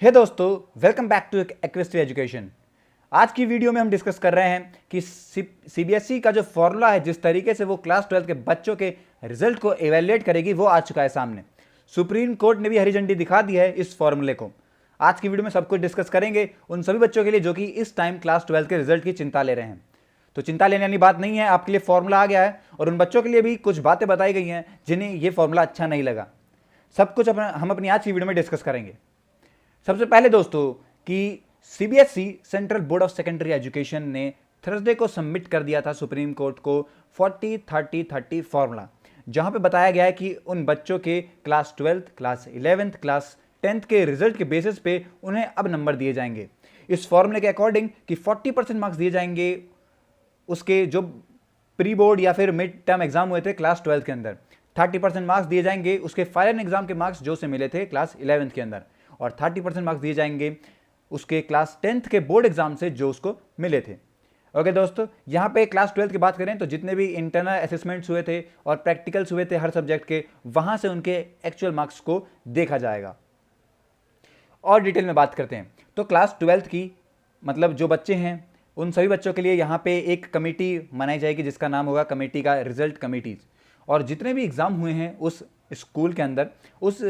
हे दोस्तों, welcome back to एक्वेस्ट्री education. आज की वीडियो में हम डिस्कस कर रहे हैं कि सीबीएसई का जो फॉर्मूला है, जिस तरीके से वो क्लास 12 के बच्चों के रिजल्ट को एवेल्युएट करेगी, वो आ चुका है सामने। सुप्रीम कोर्ट ने भी हरी झंडी दिखा दी है इस फॉर्मूले को। आज की वीडियो में सब कुछ डिस्कस करेंगे उन सभी बच्चों के लिए जो कि इस टाइम क्लास 12 के रिजल्ट की चिंता ले रहे हैं। तो चिंता लेने वाली बात नहीं है, आपके लिए फॉर्मूला आ गया है और उन बच्चों के लिए भी कुछ बातें बताई गई हैं जिन्हें ये फॉर्मूला अच्छा नहीं लगा। सब कुछ हम अपनी आज की वीडियो में डिस्कस करेंगे। सबसे पहले दोस्तों कि CBSE central board of secondary education ने थर्सडे को सबमिट कर दिया था सुप्रीम कोर्ट को 40-30-30 फॉर्मूला, जहां पे बताया गया है कि उन बच्चों के class 12th, class 11th, class 10th के रिजल्ट के बेसिस पे उन्हें अब नंबर दिए जाएंगे। इस फॉर्मूले के अकॉर्डिंग कि 40% मार्क्स दिए जाएंगे उसके जो प्री बोर्ड या फिर मिड टर्म एग्जाम हुए थे क्लास 12 के अंदर, 30% मार्क्स दिए जाएंगे उसके फाइनल एग्जाम के मार्क्स जो से मिले थे क्लास 11th के अंदर, और 30% मार्क्स दिए जाएंगे उसके क्लास 10th के बोर्ड एग्जाम से जो उसको मिले थे। ओके दोस्तों, यहाँ पे क्लास 12 की बात करें तो जितने भी इंटरनल असेसमेंट्स हुए थे और प्रैक्टिकल्स हुए थे हर सब्जेक्ट के, वहाँ से उनके एक्चुअल मार्क्स को देखा जाएगा। और डिटेल में बात करते हैं तो क्लास 12 की मतलब जो बच्चे हैं उन सभी बच्चों के लिए यहाँ पे एक कमेटी बनाई जाएगी जिसका नाम होगा कमेटी का रिजल्ट कमेटीज। और जितने भी एग्ज़ाम हुए हैं उस स्कूल के अंदर उस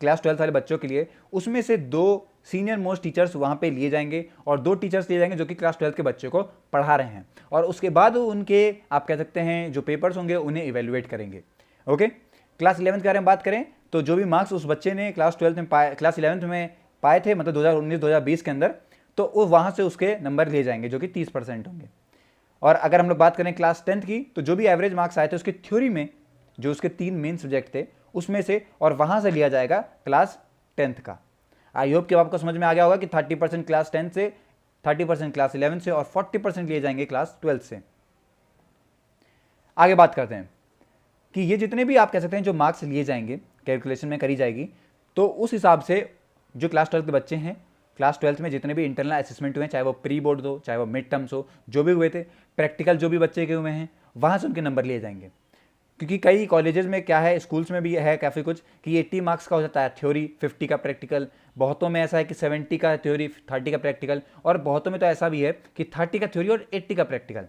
क्लास 12 वाले बच्चों के लिए, उसमें से 2 सीनियर मोस्ट टीचर्स वहाँ पे लिए जाएंगे और 2 टीचर्स लिए जाएंगे जो कि क्लास 12 के बच्चों को पढ़ा रहे हैं, और उसके बाद उनके आप कह सकते हैं जो पेपर्स होंगे उन्हें इवेल्युएट करेंगे। ओके, क्लास 11 के बारे में बात करें तो जो भी मार्क्स उस बच्चे ने क्लास 12 में क्लास 11 में पाए थे, मतलब 2019-2020 के अंदर, तो वो वहाँ से उसके नंबर लिए जाएंगे जो कि 30% होंगे। और अगर हम लोग बात करें क्लास 10th की तो जो भी एवरेज मार्क्स आए थे उसके थ्योरी में जो उसके 3 मेन सब्जेक्ट थे उसमें से, और वहाँ से लिया जाएगा क्लास 10th का। आई होप कि आपको समझ में आ गया होगा कि 30% क्लास 10 से, 30% क्लास 11 से और 40% लिए जाएंगे क्लास 12 से। आगे बात करते हैं कि ये जितने भी आप कह सकते हैं जो मार्क्स लिए जाएंगे कैलकुलेशन में करी जाएगी, तो उस हिसाब से जो क्लास 12 के बच्चे हैं क्लास 12 में जितने भी इंटरनल असेसमेंट हुए, चाहे वो प्री बोर्ड हो चाहे वो मिड टर्म्स हो, जो भी हुए थे, प्रैक्टिकल जो भी बच्चे के हुए हैं, वहाँ से उनके नंबर लिए जाएंगे। क्योंकि कई कॉलेजेस में क्या है, स्कूल्स में भी है काफ़ी कुछ कि 80 मार्क्स का हो जाता है थ्योरी, 50 का प्रैक्टिकल। बहुतों में ऐसा है कि 70 का थ्योरी, 30 का प्रैक्टिकल, और बहुतों में तो ऐसा भी है कि 30 का थ्योरी और 80 का प्रैक्टिकल।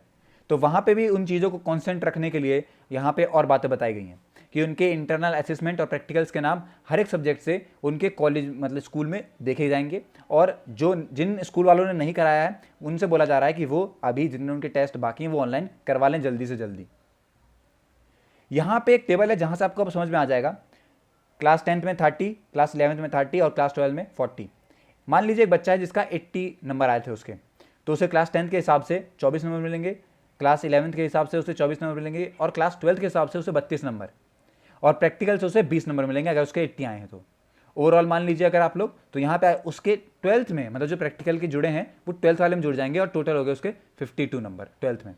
तो वहाँ पे भी उन चीज़ों को कॉन्सेंट रखने के लिए यहाँ पे और बातें बताई गई हैं कि उनके इंटरनल असेसमेंट और प्रैक्टिकल्स के नाम हर एक सब्जेक्ट से उनके कॉलेज मतलब स्कूल में देखे जाएंगे, और जो जिन स्कूल वालों ने नहीं कराया है उनसे बोला जा रहा है कि वो अभी जिनने उनके टेस्ट बाकी हैं वो ऑनलाइन करवा लें जल्दी से जल्दी। यहाँ पे एक टेबल है जहाँ से आपको अब समझ में आ जाएगा। क्लास 10th में 30, क्लास 11th में 30 और क्लास 12 में 40। मान लीजिए एक बच्चा है जिसका 80 नंबर आए थे उसके, तो उसे क्लास 10th के हिसाब से 24 नंबर मिलेंगे, क्लास 11th के हिसाब से उसे 24 नंबर मिलेंगे, और क्लास 12th के हिसाब से उसे 32 नंबर, और प्रैक्टिकल से उसे 20 नंबर मिलेंगे अगर उसके 80 आए हैं तो। ओवरऑल मान लीजिए अगर आप लोग, तो यहाँ पे उसके 12th में मतलब जो प्रैक्टिकल के जुड़े हैं वो 12th वाले में जुड़ जाएंगे और टोटल हो गए उसके 52 नंबर 12th में,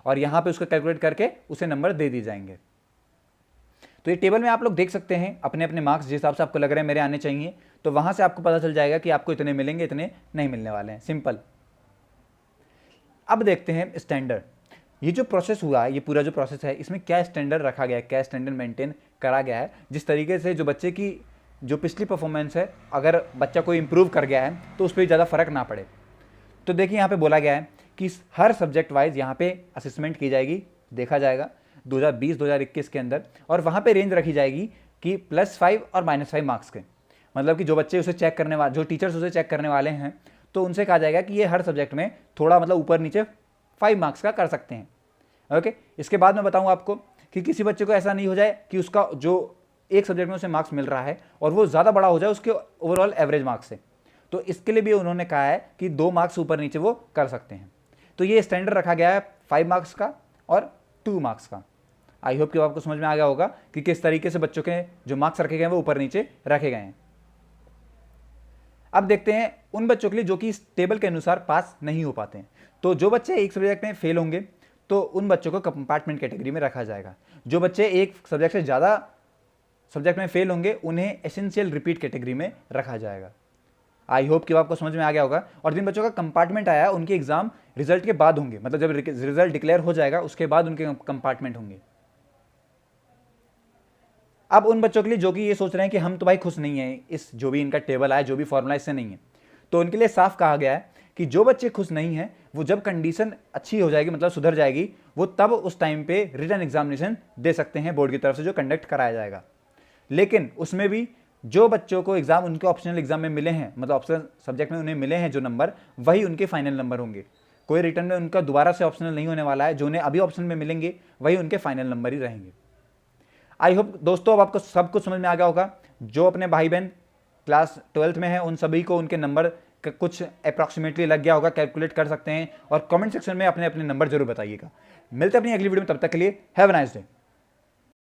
और यहाँ पे उसको कैलकुलेट करके उसे नंबर दे दिए जाएंगे। तो ये टेबल में आप लोग देख सकते हैं अपने अपने मार्क्स जिस हिसाब से आपको लग रहे हैं मेरे आने चाहिए, तो वहाँ से आपको पता चल जाएगा कि आपको इतने मिलेंगे, इतने नहीं मिलने वाले हैं। सिंपल। अब देखते हैं स्टैंडर्ड। ये जो प्रोसेस हुआ, ये पूरा जो प्रोसेस है, इसमें क्या स्टैंडर्ड रखा गया है, क्या स्टैंडर्ड मेंटेन करा गया है, जिस तरीके से जो बच्चे की जो पिछली परफॉर्मेंस है, अगर बच्चा कोई इंप्रूव कर गया है तो उस पर ज़्यादा फर्क ना पड़े। तो देखिए यहाँ पे बोला गया है कि हर सब्जेक्ट वाइज यहाँ पे असेसमेंट की जाएगी, देखा जाएगा 2020-2021 के अंदर, और वहाँ पे रेंज रखी जाएगी कि +5 और -5 मार्क्स के। मतलब कि जो बच्चे उसे चेक करने वाले, जो टीचर्स उसे चेक करने वाले हैं, तो उनसे कहा जाएगा कि ये हर सब्जेक्ट में थोड़ा मतलब ऊपर नीचे 5 मार्क्स का कर सकते हैं। ओके, इसके बाद मैं बताऊंगा आपको कि किसी बच्चे को ऐसा नहीं हो जाए कि उसका जो एक सब्जेक्ट में उसे मार्क्स मिल रहा है और वो ज़्यादा बड़ा हो जाए उसके ओवरऑल एवरेज मार्क्स से। तो इसके लिए भी उन्होंने कहा है कि 2 मार्क्स ऊपर नीचे वो कर सकते हैं। तो ये स्टैंडर्ड रखा गया है 5 मार्क्स का और 2 मार्क्स का। आई होप कि आपको समझ में आ गया होगा कि किस तरीके से बच्चों के जो मार्क्स रखे गए हैं वो ऊपर नीचे रखे गए हैं। अब देखते हैं उन बच्चों के लिए जो कि इस टेबल के अनुसार पास नहीं हो पाते हैं। तो जो बच्चे एक सब्जेक्ट में फेल होंगे तो उन बच्चों को कंपार्टमेंट कैटेगरी में रखा जाएगा। जो बच्चे एक सब्जेक्ट से ज़्यादा सब्जेक्ट में फेल होंगे उन्हें एसेंशियल रिपीट कैटेगरी में रखा जाएगा। आई होप कि आपको समझ में आ गया होगा। और जिन बच्चों का कंपार्टमेंट आया उनके एग्जाम रिजल्ट के बाद होंगे, मतलब जब रिजल्ट डिक्लेयर हो जाएगा उसके बाद उनके कंपार्टमेंट होंगे। अब उन बच्चों के लिए जो कि ये सोच रहे हैं कि हम तो भाई खुश नहीं हैं, इस जो भी इनका टेबल आया, जो भी फॉर्मूला, इससे नहीं है, तो उनके लिए साफ कहा गया है कि जो बच्चे खुश नहीं हैं वो जब कंडीशन अच्छी हो जाएगी, मतलब सुधर जाएगी, वो तब उस टाइम पे रिटन एग्जामिनेशन दे सकते हैं बोर्ड की तरफ से जो कंडक्ट कराया जाएगा। लेकिन उसमें भी जो बच्चों को एग्जाम उनके ऑप्शनल एग्जाम में मिले हैं, मतलब ऑप्शनल सब्जेक्ट में उन्हें मिले हैं जो नंबर, वही उनके फाइनल नंबर होंगे। कोई रिटर्न में उनका दोबारा से ऑप्शनल नहीं होने वाला है, जो उन्हें अभी ऑप्शन में मिलेंगे वही उनके फाइनल नंबर ही रहेंगे। आई होप दोस्तों अब आपको सब कुछ समझ में आ गया होगा। जो अपने भाई बहन क्लास 12th में है उन सभी को उनके नंबर का कुछ अप्रॉक्सीमेटली लग गया होगा, कैलकुलेट कर सकते हैं, और कमेंट सेक्शन में अपने अपने नंबर जरूर बताइएगा। मिलते हैं अपनी अगली वीडियो में, तब तक के लिए हैव अ नाइस डे।